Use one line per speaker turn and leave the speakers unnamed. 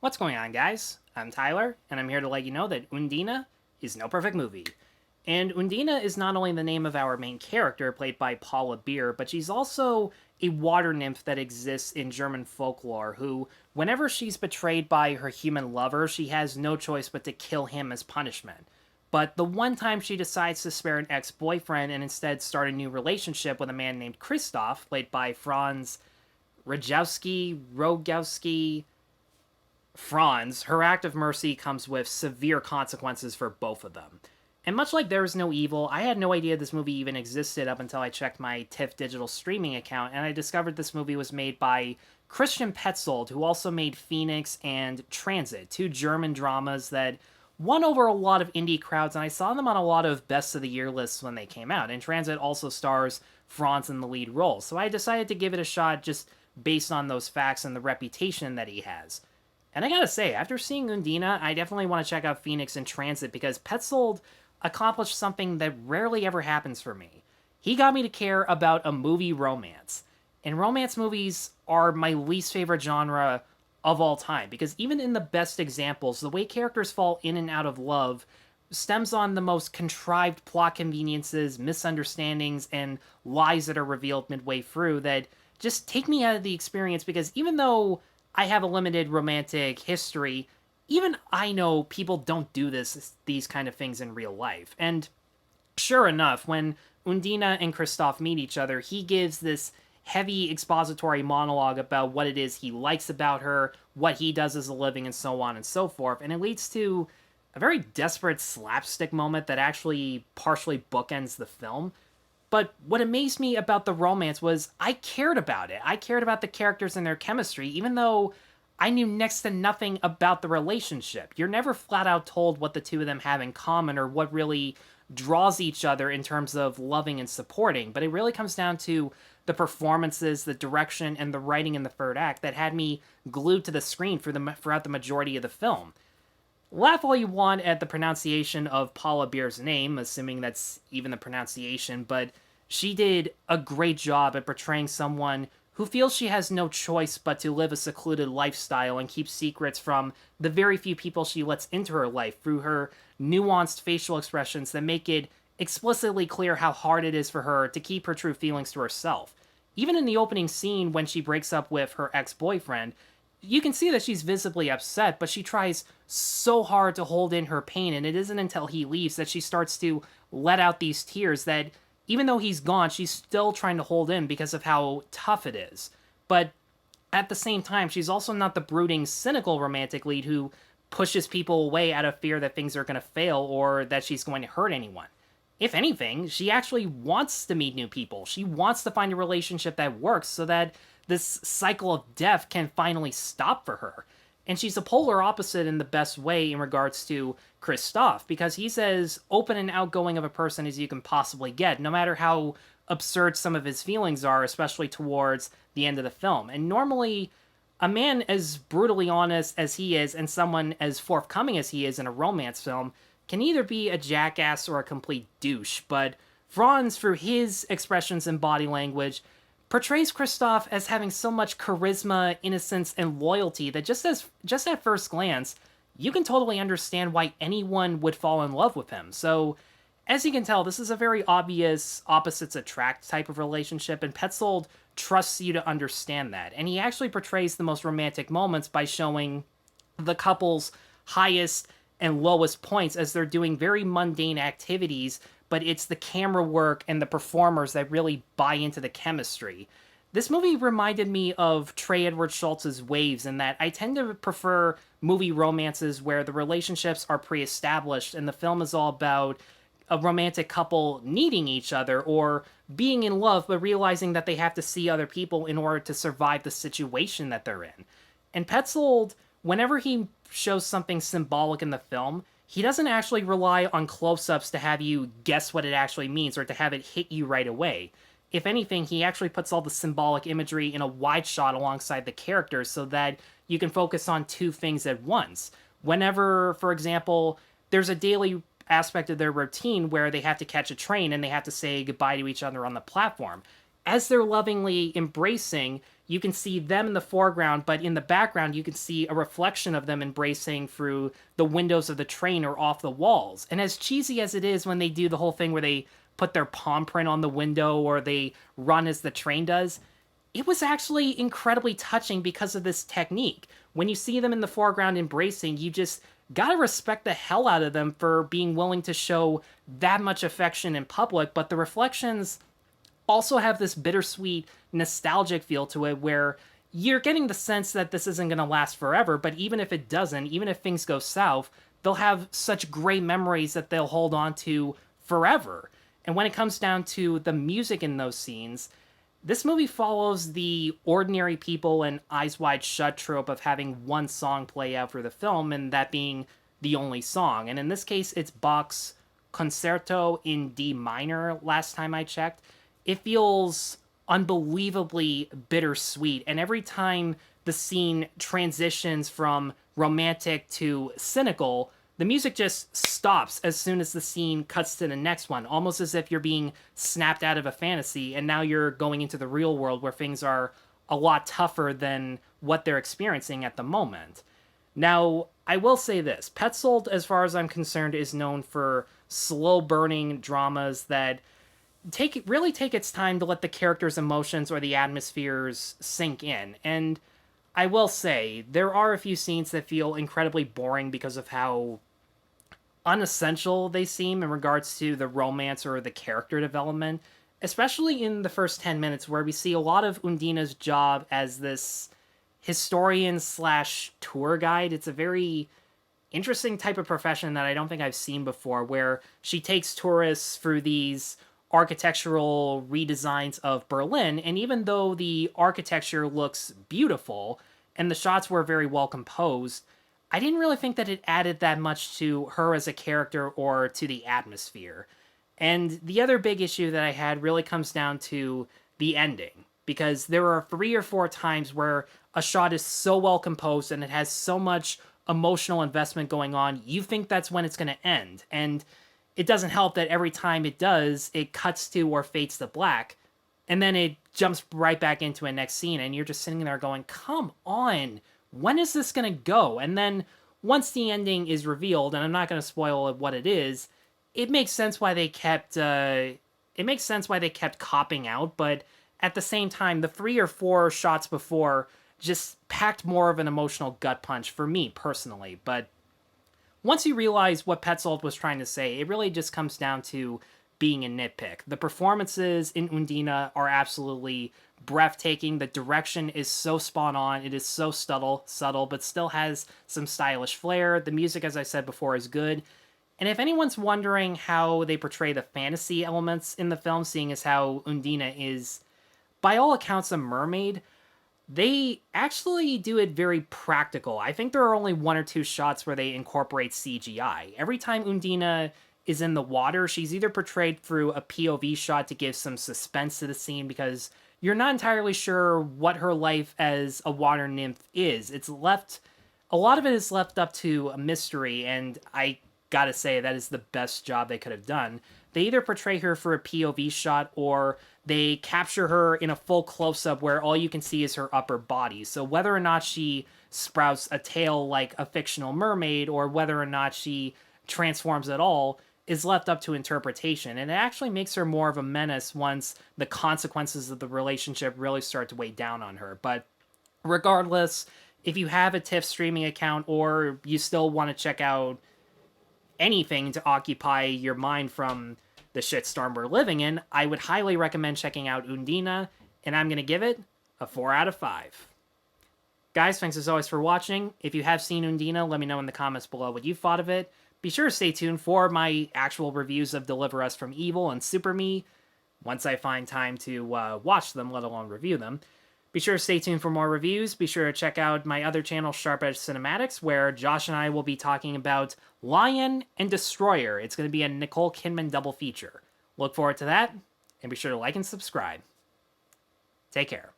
What's going on, guys? I'm Tyler, and I'm here to let you know that Undine is no perfect movie. And Undine is not only the name of our main character, played by Paula Beer, but she's also a water nymph that exists in German folklore, who, whenever she's betrayed by her human lover, she has no choice but to kill him as punishment. But the one time she decides to spare an ex boyfriend and instead start a new relationship with a man named Christoph, played by Rogowski, Franz, her act of mercy comes with severe consequences for both of them. And much like There Is No Evil, I had no idea this movie even existed up until I checked my TIFF digital streaming account, and I discovered this movie was made by Christian Petzold, who also made Phoenix and Transit, two German dramas that won over a lot of indie crowds, and I saw them on a lot of best of the year lists when they came out. And Transit also stars Franz in the lead role, so I decided to give it a shot just based on those facts and the reputation that he has. And I gotta say, after seeing Undine, I definitely want to check out Phoenix and Transit because Petzold accomplished something that rarely ever happens for me. He got me to care about a movie romance. And romance movies are my least favorite genre of all time because even in the best examples, the way characters fall in and out of love stems on the most contrived plot conveniences, misunderstandings, and lies that are revealed midway through that just take me out of the experience because even though I have a limited romantic history, even I know people don't do these kind of things in real life. And sure enough, when Undine and Christoph meet each other, he gives this heavy expository monologue about what it is he likes about her, what he does as a living, and so on and so forth. And it leads to a very desperate slapstick moment that actually partially bookends the film. But what amazed me about the romance was I cared about it. I cared about the characters and their chemistry, even though I knew next to nothing about the relationship. You're never flat out told what the two of them have in common or what really draws each other in terms of loving and supporting, but it really comes down to the performances, the direction, and the writing in the third act that had me glued to the screen throughout the majority of the film. Laugh all you want at the pronunciation of Paula Beer's name, assuming that's even the pronunciation, but she did a great job at portraying someone who feels she has no choice but to live a secluded lifestyle and keep secrets from the very few people she lets into her life through her nuanced facial expressions that make it explicitly clear how hard it is for her to keep her true feelings to herself. Even in the opening scene when she breaks up with her ex-boyfriend, you can see that she's visibly upset, but she tries so hard to hold in her pain, and it isn't until he leaves that she starts to let out these tears that, even though he's gone, she's still trying to hold in because of how tough it is. But at the same time, she's also not the brooding, cynical romantic lead who pushes people away out of fear that things are going to fail or that she's going to hurt anyone. If anything, she actually wants to meet new people. She wants to find a relationship that works so that this cycle of death can finally stop for her. And she's a polar opposite in the best way in regards to Christoph, because he's as open and outgoing of a person as you can possibly get, no matter how absurd some of his feelings are, especially towards the end of the film. And normally, a man as brutally honest as he is and someone as forthcoming as he is in a romance film can either be a jackass or a complete douche, but Franz, through his expressions and body language, portrays Christoph as having so much charisma, innocence, and loyalty that just at first glance, you can totally understand why anyone would fall in love with him. So, as you can tell, this is a very obvious opposites attract type of relationship, and Petzold trusts you to understand that. And he actually portrays the most romantic moments by showing the couple's highest and lowest points as they're doing very mundane activities, but it's the camera work and the performers that really buy into the chemistry. This movie reminded me of Trey Edward Schultz's Waves in that I tend to prefer movie romances where the relationships are pre-established and the film is all about a romantic couple needing each other or being in love but realizing that they have to see other people in order to survive the situation that they're in. And Petzold, whenever he shows something symbolic in the film, he doesn't actually rely on close-ups to have you guess what it actually means or to have it hit you right away. If anything, he actually puts all the symbolic imagery in a wide shot alongside the characters so that you can focus on two things at once. Whenever, for example, there's a daily aspect of their routine where they have to catch a train and they have to say goodbye to each other on the platform. as they're lovingly embracing, you can see them in the foreground, but in the background, you can see a reflection of them embracing through the windows of the train or off the walls. And as cheesy as it is when they do the whole thing where they put their palm print on the window or they run as the train does, it was actually incredibly touching because of this technique. When you see them in the foreground embracing, you just gotta respect the hell out of them for being willing to show that much affection in public, but the reflections also have this bittersweet, nostalgic feel to it where you're getting the sense that this isn't going to last forever, but even if it doesn't, even if things go south, they'll have such great memories that they'll hold on to forever. And when it comes down to the music in those scenes, this movie follows the ordinary people and Eyes Wide Shut trope of having one song play out through the film, and that being the only song. And in this case, it's Bach's Concerto in D minor, last time I checked. It feels unbelievably bittersweet, and every time the scene transitions from romantic to cynical, the music just stops as soon as the scene cuts to the next one, almost as if you're being snapped out of a fantasy and now you're going into the real world where things are a lot tougher than what they're experiencing at the moment. Now, I will say this, Petzold, as far as I'm concerned, is known for slow-burning dramas that really take its time to let the characters' emotions or the atmospheres sink in. And I will say, there are a few scenes that feel incredibly boring because of how unessential they seem in regards to the romance or the character development, especially in the first 10 minutes where we see a lot of Undina's job as this historian slash tour guide. It's a very interesting type of profession that I don't think I've seen before, where she takes tourists through these architectural redesigns of Berlin, and even though the architecture looks beautiful and the shots were very well composed, I didn't really think that it added that much to her as a character or to the atmosphere. And the other big issue that I had really comes down to the ending, because there are 3 or 4 times where a shot is so well composed and it has so much emotional investment going on, you think that's when it's going to end. And it doesn't help that every time it does, it cuts to or fades to black, and then it jumps right back into a next scene, and you're just sitting there going, come on, when is this going to go? And then once the ending is revealed, and I'm not going to spoil what it is, it makes sense why they kept copping out, but at the same time, the 3 or 4 shots before just packed more of an emotional gut punch for me personally. But once you realize what Petzold was trying to say, it really just comes down to being a nitpick. The performances in Undine are absolutely breathtaking. The direction is so spot on. It is so subtle, but still has some stylish flair. The music, as I said before, is good. And if anyone's wondering how they portray the fantasy elements in the film, seeing as how Undine is, by all accounts, a mermaid, they actually do it very practical. I think there are only 1 or 2 shots where they incorporate CGI. Every time Undine is in the water, she's either portrayed through a POV shot to give some suspense to the scene, because you're not entirely sure what her life as a water nymph is. A lot of it is left up to a mystery, and I gotta say, that is the best job they could have done. They either portray her for a POV shot, or they capture her in a full close-up where all you can see is her upper body. So whether or not she sprouts a tail like a fictional mermaid, or whether or not she transforms at all, is left up to interpretation. And it actually makes her more of a menace once the consequences of the relationship really start to weigh down on her. But regardless, if you have a TIFF streaming account, or you still want to check out anything to occupy your mind from the shitstorm we're living in, I would highly recommend checking out Undine, and I'm going to give it a 4 out of 5. Guys, thanks as always for watching. If you have seen Undine, let me know in the comments below what you thought of it. Be sure to stay tuned for my actual reviews of Deliver Us from Evil and Super Me, once I find time to watch them, let alone review them. Be sure to stay tuned for more reviews. Be sure to check out my other channel, Sharp Edge Cinematics, where Josh and I will be talking about Lion and Destroyer. It's going to be a Nicole Kidman double feature. Look forward to that, and be sure to like and subscribe. Take care.